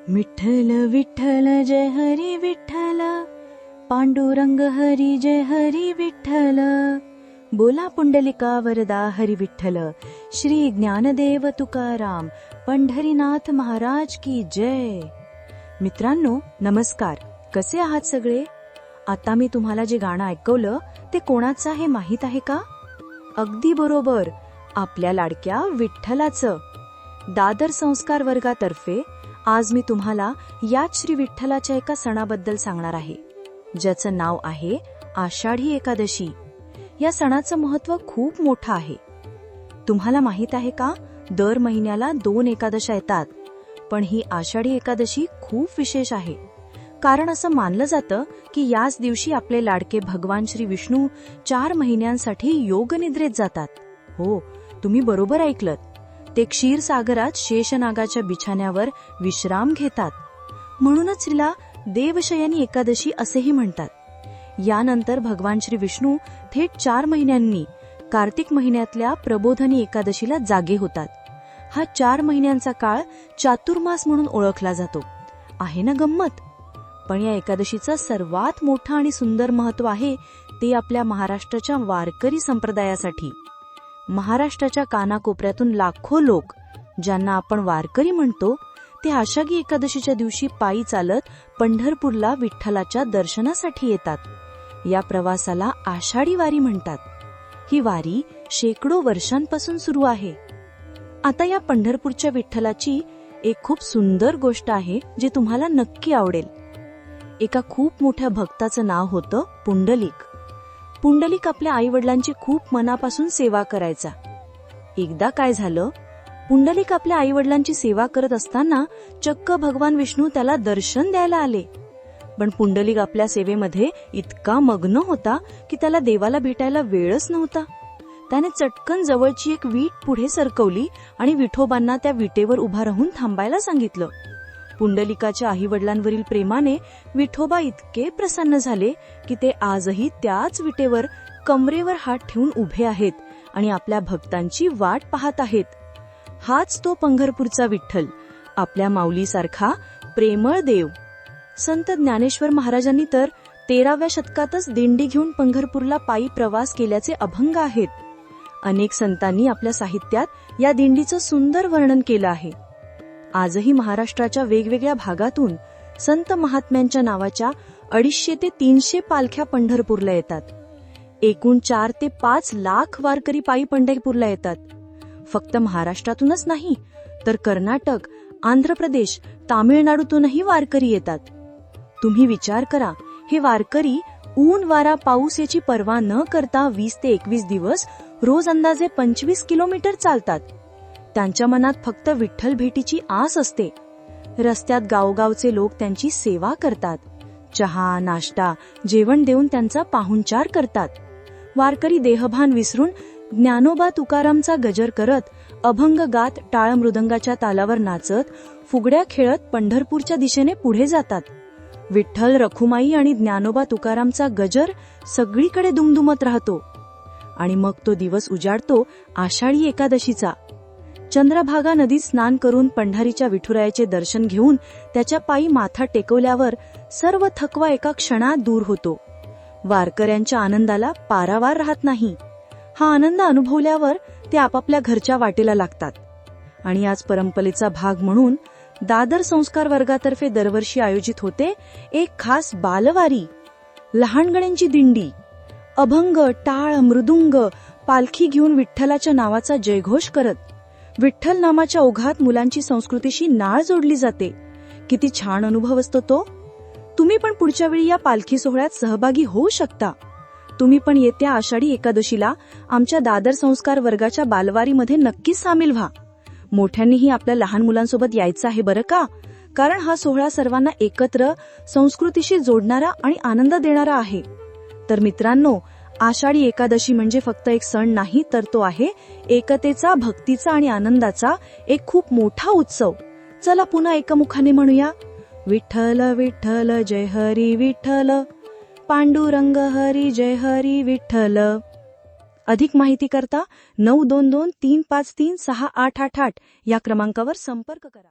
विठ्ठल विठ्ठल जय हरी विठ्ठल, पांडुरंग हरी जय हरी विठ्ठल. बोला पुंडलिका वरदा हरी विठ्ठल. श्री ज्ञानदेव तुकाराम पंढरीनाथ महाराज की जय. मित्रांनो नमस्कार. कसे आहात सगळे? आता मी तुम्हाला जे गाणं ऐकवलं ते कोणाचं आहे माहित आहे का? अगदी बरोबर, आपल्या लाडक्या विठ्ठलाचं. दादर संस्कार वर्गातर्फे आज मी तुम्हाला याच श्री विठ्ठलाच्या एका सणाबद्दल सांगणार आहे, ज्याचं नाव आहे आषाढी एकादशी. या सणाचं महत्त्व खूप मोठं आहे. तुम्हाला माहित आहे का, दर महिन्याला 2 एकादशा येतात, पण ही आषाढी एकादशी खूप विशेष आहे. कारण असं मानलं जातं की याच दिवशी आपले लाडके भगवान श्री विष्णू 4 महिन्यांसाठी योगनिद्रेत जातात. हो, तुम्ही बरोबर ऐकलत. ते क्षीरसागरात शेषनागाच्या बिछाण्यावर विश्राम घेतात. म्हणूनच तिला देवशयनी एकादशी असेही म्हणतात. यानंतर भगवान श्री विष्णू थेट 4 महिन्यांनी कार्तिक महिन्यातल्या प्रबोधनी एकादशीला जागे होतात. हा 4 महिन्यांचा काळ चातुर्मास म्हणून ओळखला जातो. आहे ना गंमत? पण या एकादशीचं सर्वात मोठं आणि सुंदर महत्त्व आहे ते आपल्या महाराष्ट्राच्या वारकरी संप्रदायासाठी. महाराष्ट्राच्या कानाकोपऱ्यातून लाखो लोक, ज्यांना आपण वारकरी म्हणतो, ते आषाढी एकादशीच्या दिवशी पायी चालत पंढरपूरला विठ्ठलाच्या दर्शनासाठी येतात. या प्रवासाला आषाढी वारी म्हणतात. ही वारी शेकडो वर्षांपासून सुरू आहे. आता या पंढरपूरच्या विठ्ठलाची एक खूप सुंदर गोष्ट आहे जी तुम्हाला नक्की आवडेल. एका खूप मोठ्या भक्ताचं नाव होतं पुंडलिक. पुंडलिक आपल्या आईवडिलांची खूप मनापासून सेवा करायचा. एकदा काय झालं, पुंडलिक आपल्या आईवडिलांची सेवा करत असताना चक्क भगवान विष्णू त्याला दर्शन द्यायला आले. पण पुंडलिक आपल्या सेवेमध्ये इतका मग्न होता की त्याला देवाला भेटायला वेळच नव्हता. त्याने चटकन जवळची एक वीट पुढे सरकवली आणि विठोबांना त्या विटेवर उभा राहून थांबायला सांगितलं. पुंडलिकाच्या आईवडिलांवरील प्रेमाने विठोबा इतके प्रसन्न झाले की ते आजही त्याच विटेवर कमरेवर हात ठेवून उभे आहेत आणि आपल्या भक्तांची वाट पाहत आहेत. हाच तो पंढरपूरचा विठ्ठल, आपल्या माऊलीसारखा प्रेमळ देव. संत ज्ञानेश्वर महाराजांनी तर 13व्या शतकातच दिंडी घेऊन पंढरपूरला पायी प्रवास केल्याचे अभंग आहेत. अनेक संतांनी आपल्या साहित्यात या दिंडीचं सुंदर वर्णन केलं आहे. आजही महाराष्ट्राच्या वेगवेगळ्या भागातून संत महात्म्यांच्या नावाच्या 250 ते 300 पालख्या पंढरपूरला येतात. एकूण 4 ते 5 लाख वारकरी पायी पंढरपूरला येतात. फक्त महाराष्ट्रातूनच नाही, तर कर्नाटक, आंध्र प्रदेश, तामिळनाडूतूनही वारकरी येतात. तुम्ही विचार करा, हे वारकरी ऊन वारा पाऊस याची पर्वा न करता 20 ते 21 दिवस रोज अंदाजे 25 किलोमीटर चालतात. त्यांच्या मनात फक्त विठ्ठल भेटीची आस असते. रस्त्यात गावगावचे लोक त्यांची सेवा करतात. चहा, नाश्ता, जेवण देऊन त्यांचा पाहुणचार करतात. वारकरी देहभान विसरून ज्ञानोबा तुकारामचा गजर करत, अभंग गात, टाळ मृदंगाच्या तालावर नाचत, फुगड्या खेळत पंढरपूरच्या दिशेने पुढे जातात. विठ्ठल, रखुमाई आणि ज्ञानोबा तुकारामचा गजर सगळीकडे दुमदुमत राहतो. आणि मग तो दिवस उजाडतो आषाढी एकादशीचा. चंद्रभागा नदीत स्नान करून पंढरीच्या विठुरायाचे दर्शन घेऊन त्याच्या पायी माथा टेकवल्यावर सर्व थकवा एका क्षणात दूर होतो. वारकऱ्यांच्या आनंदाला पारावार राहत नाही. हा आनंद अनुभवल्यावर ते आपापल्या घरच्या वाटेला लागतात. आणि आज परंपरेचा भाग म्हणून दादर संस्कार वर्गातर्फे दरवर्षी आयोजित होते एक खास बालवारी. लहानगण्यांची दिंडी अभंग, टाळ, मृदुंग, पालखी घेऊन विठ्ठलाच्या नावाचा जयघोष करत, विठ्ठल नामाच्या ओघात मुलांची संस्कृतीशी नाळ जोडली जाते. किती छान अनुभव असतो तो. तुम्ही पण पुढच्या वेळी या पालखी सोहळ्यात सहभागी होऊ शकता. तुम्ही पण येत्या आषाढी एकादशीला आमच्या दादर संस्कार वर्गाच्या बालवारीमध्ये नक्कीच सामील व्हा. मोठ्यांनीही आपल्या लहान मुलांसोबत यायचं आहे बरं का, कारण हा सोहळा सर्वांना एकत्र, संस्कृतीशी जोडणारा आणि आनंद देणारा आहे. तर मित्रांनो, आषाढी एकादशी म्हणजे फक्त एक सण नाही, तर तो आहे एकतेचा, भक्तीचा आणि आनंदाचा एक खूप मोठा उत्सव. चला पुन्हा एकमुखाने म्हणूया, विठ्ठल विठ्ठल जय हरी विठ्ठल, पांडुरंग हरी जय हरी विठ्ठल. अधिक माहिती करता 9223536888 या क्रमांकावर संपर्क करा.